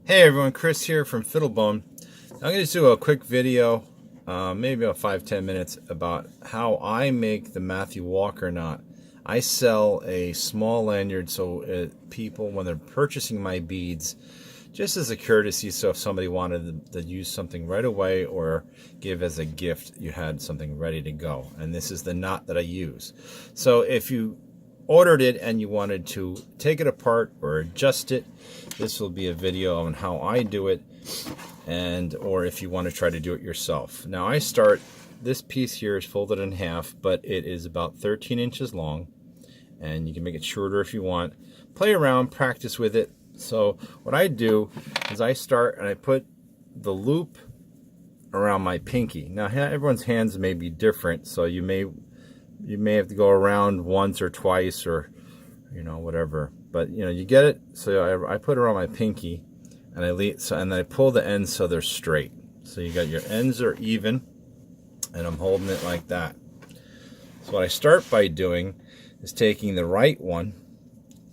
Hey everyone, Chris here from Fiddlebone. I'm going to just do a quick video, maybe about 5-10 minutes, about how I make the Matthew Walker knot. I sell a small lanyard so people, when they're purchasing my beads, just as a courtesy, so if somebody wanted to use something right away or give as a gift, you had something ready to go. And this is the knot that I use. So if you ordered it and you wanted to take it apart or adjust it, this will be a video on how I do it, and or if you want to try to do it yourself. Now I start, this piece here is folded in half, but it is about 13 inches long, and you can make it shorter if you want. Play around, practice with it. So what I do is I start and I put the loop around my pinky. Now everyone's hands may be different, so you may have to go around once or twice, or whatever, but you get it. So I put it around my pinky, and and I pull the ends so they're straight. So you got your ends are even, and I'm holding it like that. So what I start by doing is taking the right one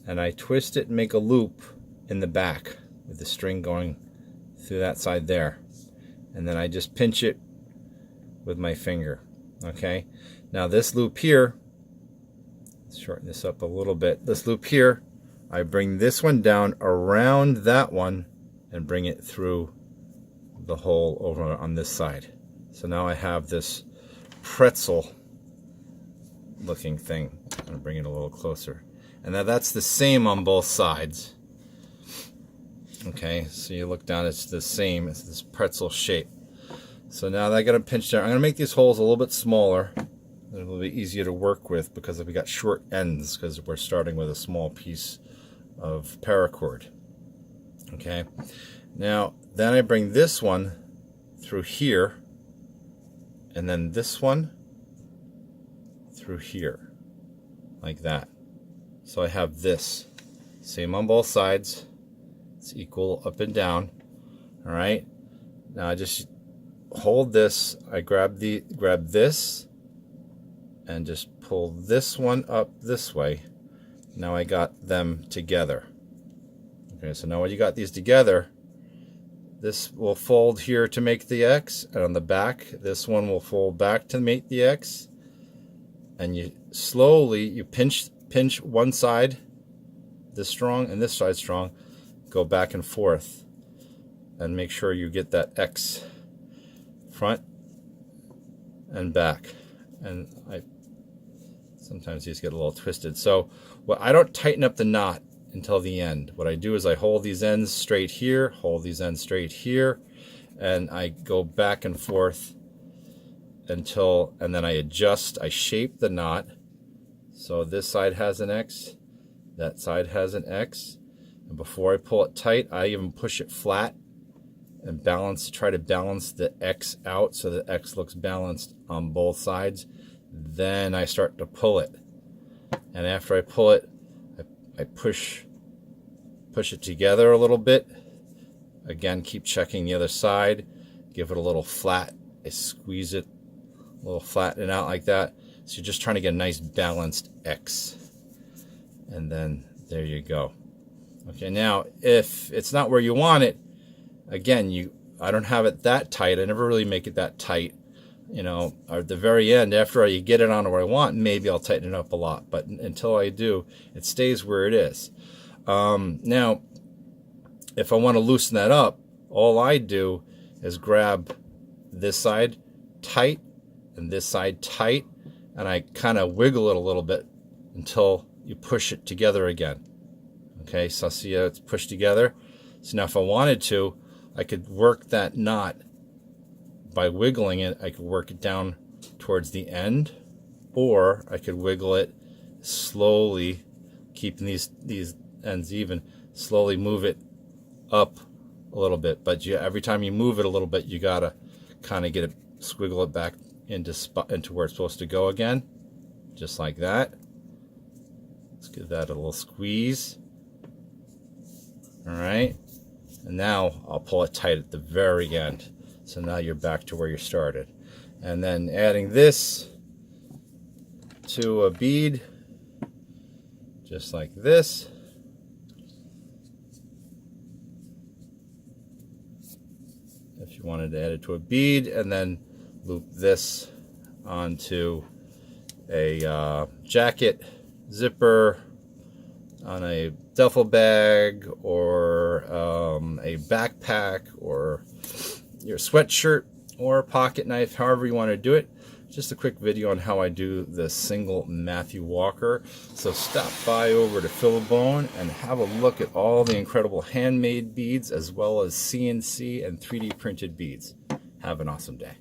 and I twist it and make a loop in the back with the string going through that side there, and then I just pinch it with my finger. Okay, now this loop here, let's shorten this up a little bit. This loop here, I bring this one down around that one and bring it through the hole over on this side. So now I have this pretzel looking thing. I'm going to bring it a little closer. And now that's the same on both sides. Okay, so you look down, it's the same. It's this pretzel shape. So now that I got to pinch down. I'm going to make these holes a little bit smaller. They're a little bit easier to work with because we got short ends, because we're starting with a small piece of paracord. Okay, now then I bring this one through here, and then this one through here, like that. So I have this, same on both sides. It's equal up and down. All right. Now I just hold this. I grab this and just pull this one up this way. Now I got them together. Okay, so now when you got these together, this will fold here to make the X, and on the back, this one will fold back to make the X. And you slowly, pinch one side, this strong, and this side strong, go back and forth, and make sure you get that X front and back. And sometimes these get a little twisted. So I don't tighten up the knot until the end. What I do is I hold these ends straight here, hold these ends straight here, and I go back and forth and then I adjust, I shape the knot. So this side has an X, that side has an X. And before I pull it tight, I even push it flat and try to balance the X out so the X looks balanced on both sides. Then I start to pull it. And after I pull it, I push it together a little bit. Again, keep checking the other side. Give it a little flat. I squeeze it a little, flatten it out like that. So you're just trying to get a nice balanced X. And then there you go. Okay, now if it's not where you want it, again, I don't have it that tight. I never really make it that tight. At the very end, after you get it on where I want, maybe I'll tighten it up a lot. But until I do, it stays where it is. Now, if I want to loosen that up, all I do is grab this side tight and this side tight, and I kind of wiggle it a little bit until you push it together again. Okay, so see how it's pushed together? So now if I wanted to, I could work that knot by wiggling it. I could work it down towards the end, or I could wiggle it slowly, keeping these ends even, slowly move it up a little bit. But every time you move it a little bit, you gotta kind of squiggle it back into where it's supposed to go again, just like that. Let's give that a little squeeze. All right, and now I'll pull it tight at the very end. So now you're back to where you started. And then adding this to a bead, just like this. if you wanted to add it to a bead, and then loop this onto a jacket, zipper, on a duffel bag, or a backpack, or your sweatshirt, or a pocket knife, however you want to do it. Just a quick video on how I do the single Matthew Walker. So stop by over to Philabone and have a look at all the incredible handmade beads as well as CNC and 3D printed beads. Have an awesome day.